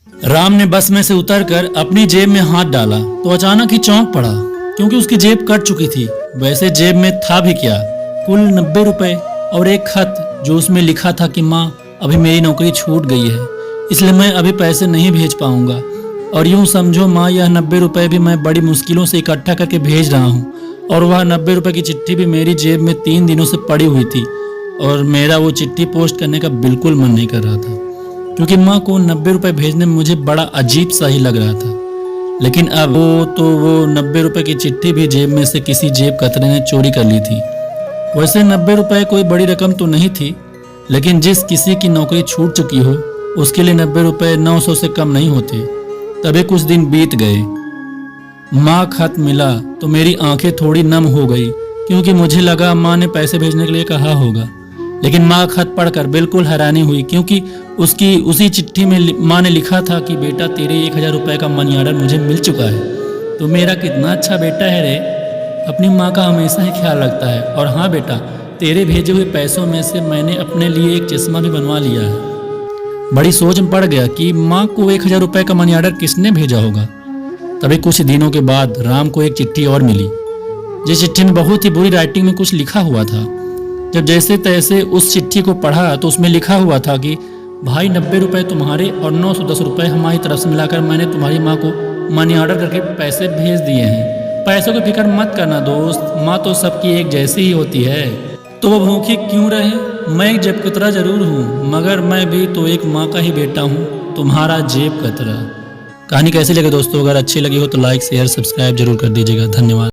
राम ने बस में से उतरकर अपनी जेब में हाथ डाला तो अचानक ही चौंक पड़ा, क्योंकि उसकी जेब कट चुकी थी। वैसे जेब में था भी क्या, कुल 90 रुपए और एक खत जो उसमें लिखा था कि माँ अभी मेरी नौकरी छूट गई है, इसलिए मैं अभी पैसे नहीं भेज पाऊंगा। और यूं समझो माँ, यह 90 रुपए भी मैं बड़ी मुश्किलों से इकट्ठा करके भेज रहा हूँ। और वह 90 रुपए की चिट्ठी भी मेरी जेब में 3 दिनों से पड़ी हुई थी और मेरा वो चिट्ठी पोस्ट करने का बिल्कुल मन नहीं कर रहा था, क्योंकि माँ को 90 रुपए भेजने में मुझे बड़ा अजीब सा ही लग रहा था। लेकिन अब वो 90 रुपए की चिट्ठी भी जेब में से किसी जेब कतरे ने चोरी कर ली थी। वैसे 90 रुपए कोई बड़ी रकम तो नहीं थी, लेकिन जिस किसी की नौकरी छूट चुकी हो उसके लिए 90 रुपए 900 से कम नहीं होते। तभी कुछ दिन बीत गए। माँ खत मिला तो मेरी आंखें थोड़ी नम हो गई, क्योंकि मुझे लगा माँ ने पैसे भेजने के लिए कहा होगा। लेकिन माँ खत पढ़कर बिल्कुल हैरानी हुई, क्योंकि उसकी उसी चिट्ठी में माँ ने लिखा था कि बेटा तेरे 1000 रुपये का मनी ऑर्डर मुझे मिल चुका है। तो मेरा कितना अच्छा बेटा है रे, अपनी माँ का हमेशा ही ख्याल रखता है। और हाँ बेटा, तेरे भेजे हुए पैसों में से मैंने अपने लिए एक चश्मा भी बनवा लिया है। बड़ी सोच में पड़ गया कि माँ को 1000 रुपये का मनी ऑर्डर किसने भेजा होगा। तभी कुछ दिनों के बाद राम को एक चिट्ठी और मिली, जिस चिट्ठी में बहुत ही बुरी राइटिंग में कुछ लिखा हुआ था। जब जैसे तैसे उस चिट्ठी को पढ़ा तो उसमें लिखा हुआ था कि भाई 90 रुपये तुम्हारे और 910 रुपये हमारी तरफ से मिलाकर मैंने तुम्हारी माँ को मनी ऑर्डर करके पैसे भेज दिए हैं। पैसों की फिक्र मत करना दोस्त, माँ तो सबकी एक जैसी ही होती है, तो वो भूखी क्यों रहे। मैं एक जेब कतरा जरूर हूँ, मगर मैं भी तो एक माँ का ही बेटा हूँ, तुम्हारा जेब कतरा। कहानी कैसी लगी दोस्तों? अगर अच्छी लगी हो तो लाइक शेयर सब्सक्राइब जरूर कर दीजिएगा। धन्यवाद।